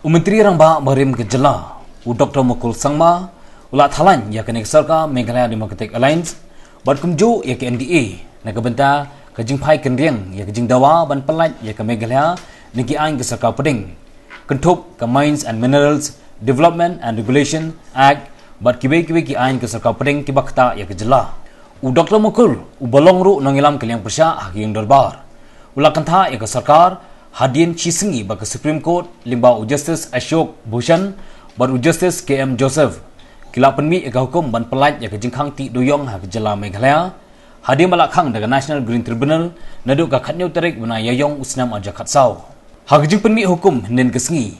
Menteri Rangba Barim Kejela, Dr Mukul Sangma, ulat Thalain ya kene sorkar Meghalaya Democratic Alliance, berkumju ya ke MDA, nak benta kejing pai kendriang ya kejing dawa ban pelait ya ke Meghalaya negi ain ke sorkar pdeng, kentup ke Mines and Minerals Development and Regulation Act, ber kibe-kibe ki ain ke sorkar pdeng ki bakta ya Kejela. Dr Mukul ubalong ru nangilam keliang persya hak yang darbar. Ulat kantha ya ke sorkar hadian cisengi bagi Supreme Court limbau Justice Ashok Bhushan baru Justice KM Joseph kila penmi ega hukum ban pelait ya kejingkhang ti doyong ha Kejela Meghalaya hadian balakhang dengan National Green Tribunal naduk ka khatnyau tarik bana yayong usnam aja khatsau ha kejing penmi hukum nen kesengi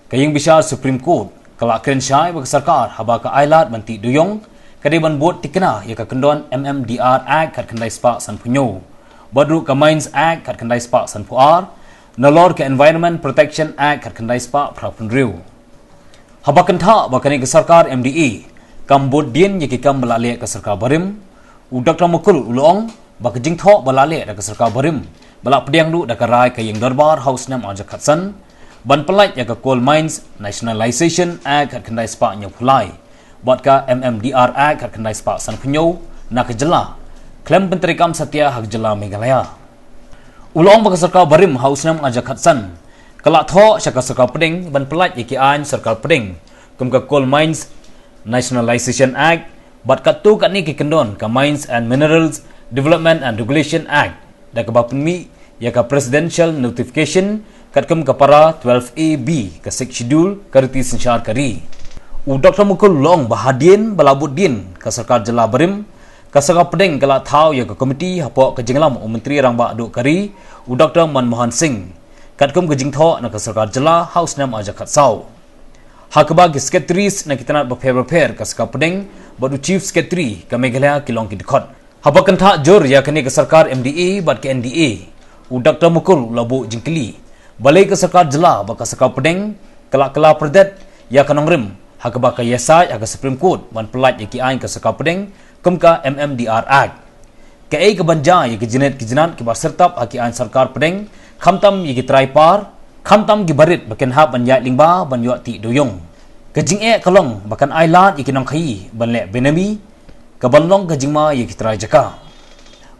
kaying bisa Supreme Court kala kren syai bagi sarkar haba ka ailat ban ti doyong kadai ban bot tikena ya ka kendon MMDR Act khat kendai spa san punyo badru ka Mines Act khat kendai spa san puar nalor ke Environment Protection Act khat kendai spa prapun riu habakan tha bakani ke sarkar MDA kambod dien ye ki kam balale ke sarkar barim Dr Mukul ulong bak jing tho balale ke sarkar barim balak pediang du da karai ke yang darbar house nam aja khatsan ban pelait ya ke Coal Mines Nationalization Act khat kendai spa nya pulai bat ka MMDR Act khat kendai spa san punyo na Kejela klaim Menteri Kam Satya hak Kejela Meghalaya ulong bagi sarkar barim haus nam ajak khatsan kelak tho syaka sarkar pdeng ban pelait iki an sarkar pdeng kum ka Coal Mines Nationalization Act bat katu kat ni ki kendon ka Mines and Minerals Development and Regulation Act da ka bapmi ya ka Presidential Notification kat kum ka para 12AB ka sek schedule karti sensyar kari Dr Mukul long bahadien balabut din ka sarkar Kejela barim kasarkar pdeng kala thau ya ke komiti hapok ke jenglam Menteri Rangba duk kari Dr Manmohan Singh katkum ke jingtho na kasarkar Kejela house nam aja khatsau hakba ke secretaries na kitana befer kasarkar pdeng badu chief secretary ke Meghalaya kilong ki dekhot habakan tha jor ya kene kasarkar MDA bat ke NDA Dr Mukul labu jingkli balai kasarkar Kejela ba kasarkar pdeng kala perdet ya kanongrim hakba ke yasa ya ke Supreme Court ban pelait ya ki ain kasarkar pdeng kumka MMDR Act ke ai ke banja ye ke jinan ke basertap haki an sarkar pdeng khamtam ye ke traipar khamtam gi barit baken ha banja lingba ban yo ti doyong ke jing e kalong bakan ailat ye ke nang khai ban le benami ke banlong ke jingma ye ke trai jaka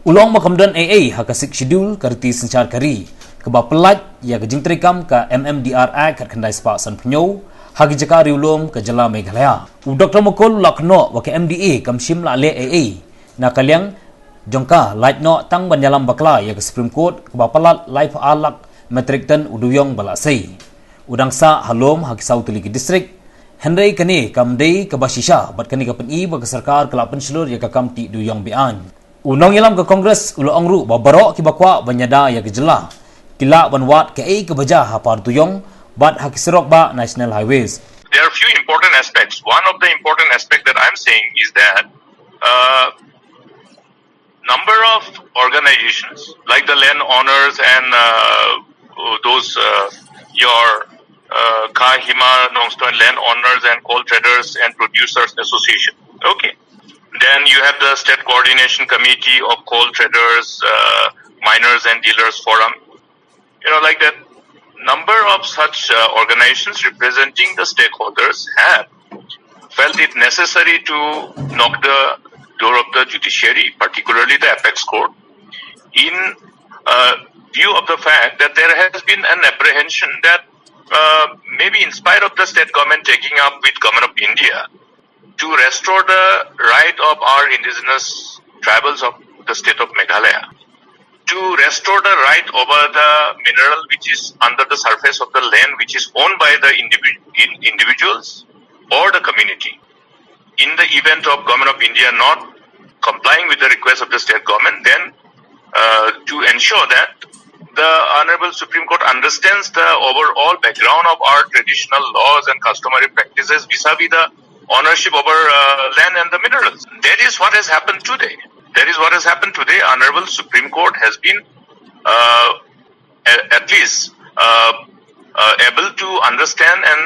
ulong makamdan AA haka sik schedule karti senchar kari ke ba pelat ye ke jing trikam ka MMDR Act khat khandai spa san phnyo hagi jaka riulum ke Kejela Meghalaya Dr Mukul lakno wa ke MDA kam shimla le AA na kalyang jongka light no tang banyalam bakla ya ke Supreme Court ke bapalat life alak metric ton uduyong balasai udangsa halom hagi sautuli ke district hendai kani kam dei ke basisha bat kani ke peni ba ke sarkar kelapan seluruh ya ke kam ti duyong bian unong yalam ke kongres ulo angru babarok ki bakwa banyada ya ke Kejela kila banwat ke ai ke baja hapar duyong but hakisrok ba national highways. There are few important aspects. One of the important aspect that I'm saying is that number of organizations like the land owners and those your Kahima Nongstoin land owners and coal traders and producers association. Okay. Then you have the state coordination committee of coal traders, miners and dealers forum. Like that. Number of such organizations representing the stakeholders have felt it necessary to knock the door of the judiciary, particularly the apex court, in view of the fact that there has been an apprehension that maybe in spite of the state government taking up with government of India to restore the right of our indigenous tribals of the state of Meghalaya, to restore the right over the mineral which is under the surface of the land which is owned by the individuals or the community. In the event of Government of India not complying with the request of the state government, then to ensure that the Honorable Supreme Court understands the overall background of our traditional laws and customary practices vis-a-vis the ownership over land and the minerals. That is what has happened today. Honorable Supreme Court has been at least able to understand and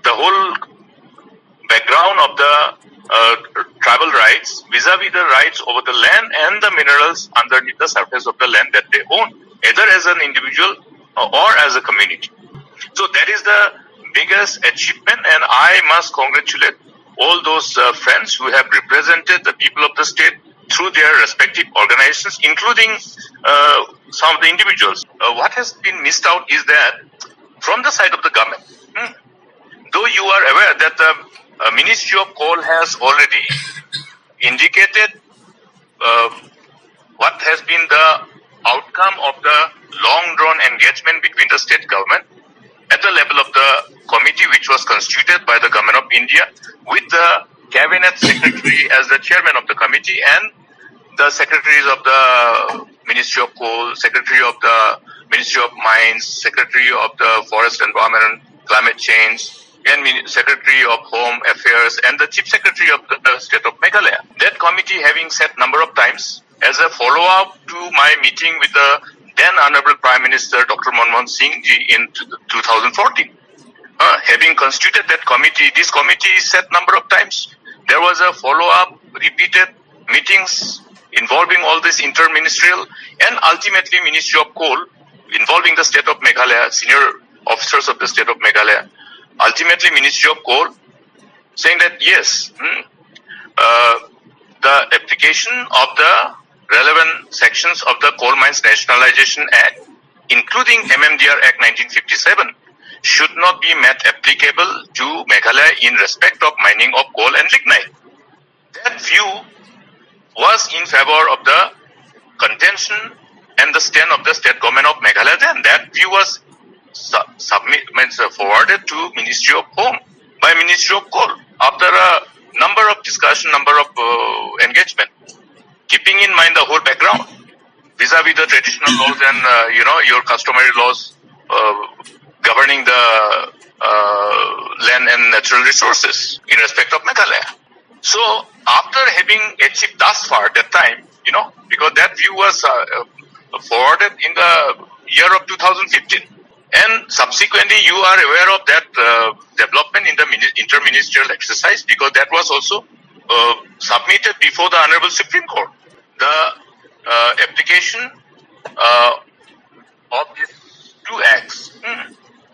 the whole background of the tribal rights vis-a-vis the rights over the land and the minerals underneath the surface of the land that they own, either as an individual or as a community. So that is the biggest achievement, and I must congratulate all those friends who have represented the people of the state through their respective organizations, including some of the individuals. What has been missed out is that from the side of the government, though you are aware that the Ministry of Coal has already indicated what has been the outcome of the long-drawn engagement between the state government at the level of the committee which was constituted by the Government of India, with the Cabinet Secretary as the chairman of the committee and the secretaries of the Ministry of Coal, Secretary of the Ministry of Mines, Secretary of the Forest Environment and Climate Change, and Secretary of Home Affairs, and the Chief Secretary of the state of Meghalaya. That committee having set number of times as a follow-up to my meeting with the then Honorable Prime Minister Dr Manmohan Singh ji in 2014. Having constituted that committee, this committee set number of times. There was a follow-up, repeated meetings involving all this interministerial and ultimately Ministry of Coal involving the state of Meghalaya, senior officers of the state of Meghalaya. Ultimately, Ministry of Coal saying that yes, the application of the relevant sections of the Coal Mines Nationalization Act, including MMDR Act 1957, should not be made applicable to Meghalaya in respect of mining of coal and lignite. That view was in favor of the contention and the stand of the state government of Meghalaya. Then that view was forwarded to Ministry of Home by Ministry of Coal after a number of discussion, number of engagement, keeping in mind the whole background vis-a-vis the traditional laws and your customary laws governing the land and natural resources in respect of Meghalaya. So after having achieved thus far that time, because that view was forwarded in the year of 2015. And subsequently, you are aware of that development in the interministerial exercise, because that was also submitted before the Honorable Supreme Court. The application of these two acts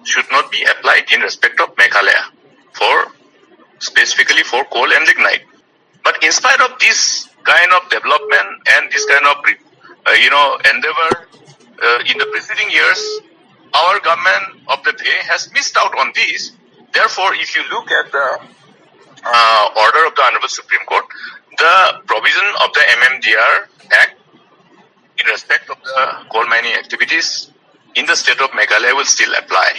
should not be applied in respect of Meghalaya, specifically for coal and lignite. But in spite of this kind of development and this kind of endeavor in the preceding years, our government of the day has missed out on this. Therefore, if you look at the order of the Honorable Supreme Court, the provision of the MMDR Act in respect of the coal mining activities in the state of Meghalaya will still apply.